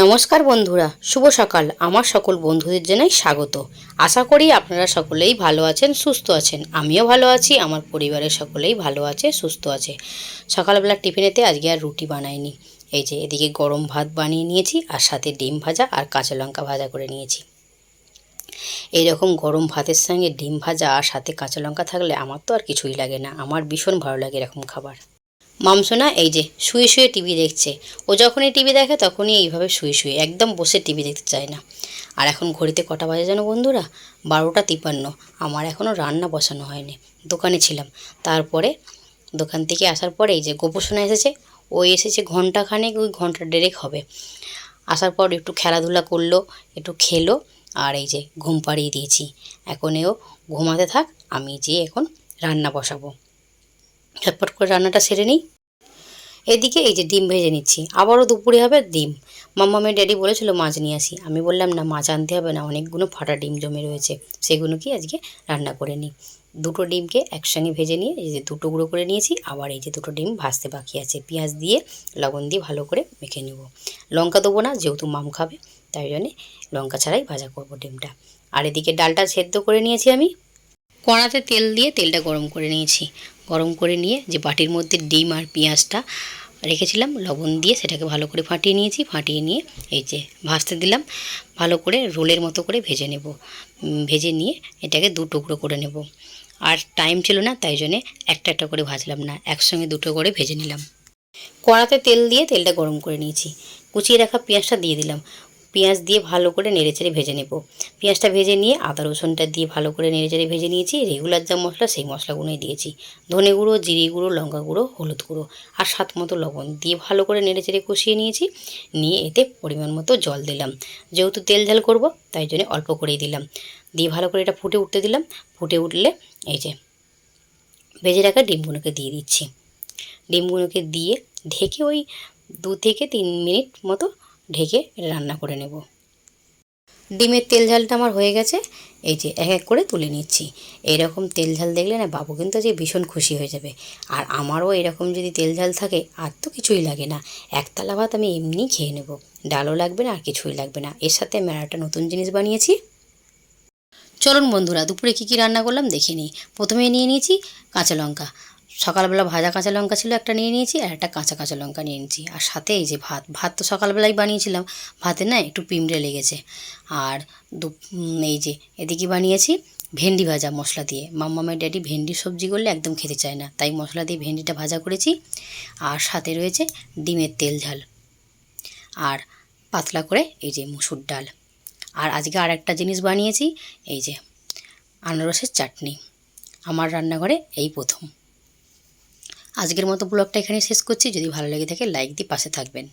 নমস্কার বন্ধুরা, শুভ সকাল। আমার সকল বন্ধুদের জানাই স্বাগত। আশা করি আপনারা সকলেই ভালো আছেন, সুস্থ আছেন। আমিও ভালো আছি, আমার পরিবারের সকলেই ভালো আছে, সুস্থ আছে। সকালবেলা টিফিনেতে আজকে আর রুটি বানাইনি। এই যে এদিকে গরম ভাত বানিয়ে নিয়েছি, আর সাথে ডিম ভাজা আর কাঁচা লঙ্কা ভাজা করে নিয়েছি। এইরকম গরম ভাতের সঙ্গে ডিম ভাজা আর সাথে কাঁচা লঙ্কা থাকলে আমার তো আর কিছুই লাগে না। আমার ভীষণ ভালো লাগে এরকম খাবার। মামসোনা এই যে শুয়ে শুয়ে টিভি দেখছে। ও যখনই টিভি দেখে তখনই এইভাবে শুয়ে শুয়ে, একদম বসে টিভি দেখতে চায় না। আর এখন ঘড়িতে কটা বাজে জানো বন্ধুরা? 12টা 53। আমার এখনও রান্না বসানো হয়নি, দোকানে ছিলাম। তারপরে দোকান থেকে আসার পরে এই যে গোপোষণা এসেছে। ও এসেছে ঘন্টাখানেক, ওই ঘন্টা দেড়েক হবে। আসার পর একটু খেলাধুলা করলো, একটু খেলো, আর এই যে ঘুম পাড়িয়ে দিয়েছি। এখন এও ঘুমাতে থাক, আমি যে এখন রান্না বসাবো। ঝটপট করে রান্নাটা সেরে নিই। এদিকে এই যে ডিম ভেজে নিচ্ছি, আবারও দুপুরে হবে ডিম। মাম্মামের ড্যাডি বলেছিল মাছ নিয়ে আসি, আমি বললাম না, মাছ আনতে হবে না, অনেকগুলো ফাটা ডিম জমে রয়েছে, সেগুলো কি আজকে রান্না করে নিই। দুটো ডিমকে একসঙ্গে ভেজে নিয়ে এই যে দুটো গুঁড়ো করে নিয়েছি। আবার এই যে দুটো ডিম ভাজতে বাকি আছে, পেঁয়াজ দিয়ে লবণ দিয়ে ভালো করে মেখে নেব। লঙ্কা দেবো না, যেহেতু মাম খাবে, তাই জন্যে লঙ্কা ছাড়াই ভাজা করব ডিমটা। আর এদিকে ডালটা সেদ্ধ করে নিয়েছি আমি। কড়াতে তেল দিয়ে তেলটা গরম করে নিয়েছি। গরম করে নিয়ে যে বাটির মধ্যে ডিম আর পেঁয়াজটা রেখেছিলাম, লবণ দিয়ে সেটাকে ভালো করে ফাটিয়ে নিয়েছি। ফাটিয়ে নিয়ে এই যে ভাজতে দিলাম, ভালো করে রোলের মতো করে ভেজে নেব। ভেজে নিয়ে এটাকে দু টুকরো করে নেব। আর টাইম ছিল না, তাই জন্যে একটা একটা করে ভাজলাম না, একসঙ্গে দুটো করে ভেজে নিলাম। কড়াতে তেল দিয়ে তেলটা গরম করে নিয়েছি। কুচিয়ে রাখা পেঁয়াজটা দিয়ে দিলাম। পেঁয়াজ দিয়ে ভালো করে নেড়েচেড়ে ভেজে নেব। পেঁয়াজটা ভেজে নিয়ে আদা রসুনটা দিয়ে ভালো করে নেড়েচেড়ে ভেজে নিয়েছি। রেগুলার যা মশলা, সেই মশলাগুলোই দিয়েছি। ধনে গুঁড়ো, জিরে গুঁড়ো, লঙ্কা গুঁড়ো, হলুদ গুঁড়ো আর স্বাদ মতো লবণ দিয়ে ভালো করে নেড়েচেড়ে কষিয়ে নিয়েছি। নিয়ে এতে পরিমাণ মতো জল দিলাম। যেহেতু তেল ঝাল করব, তাই জন্য অল্প করেই দিলাম। দিয়ে ভালো করে এটা ফুটে উঠতে দিলাম। ফুটে উঠলে এই যে ভেজে রাখা ডিমগুলোকে দিয়ে দিচ্ছি। ডিমগুলোকে দিয়ে ঢেকে ওই 2 থেকে 3 মিনিট মতো ঢেকে রান্না করে নেব। ডিমের তেল ঝালটা আমার হয়ে গেছে। এই যে এক এক করে তুলে নিচ্ছি। এইরকম তেল ঝাল দেখলে না বাবু কিন্তু যে ভীষণ খুশি হয়ে যাবে। আর আমারও এরকম যদি তেল ঝাল থাকে আর তো কিছুই লাগে না। একতলা ভাত আমি এমনি খেয়ে নেব, ডালও লাগবে না আর কিছুই লাগবে না। এর সাথে আমি একটা নতুন জিনিস বানিয়েছি। চলুন বন্ধুরা, দুপুরে কী কী রান্না করলাম দেখে নিই। প্রথমে নিয়ে নিয়েছি কাঁচা লঙ্কা। সকালবেলা ভাজা কাঁচা লঙ্কা ছিল, একটা নিয়ে নিয়েছি, আর একটা কাঁচা কাঁচা লঙ্কা নিয়ে নিয়েছি। আর সাথে এই যে ভাত তো সকালবেলাই বানিয়েছিলাম, ভাতে না একটু পিঁমড়ে লেগেছে। আর এই যে এদিকে বানিয়েছি ভেন্ডি ভাজা মশলা দিয়ে। মাম্মামের ড্যাডি ভেন্ডি সবজি করলে একদম খেতে চায় না, তাই মশলা দিয়ে ভেন্ডিটা ভাজা করেছি। আর সাথে রয়েছে ডিমের তেল ঝাল, আর পাতলা করে এই যে মুসুর ডাল। আর আজকে আর একটা জিনিস বানিয়েছি, এই যে আনারসের চাটনি। আমার রান্নাঘরে এই প্রথম। আজকের মতো ব্লগটা এখানে শেষ করছি। যদি ভালো লেগে থাকে লাইক দিয়ে পাশে থাকবেন।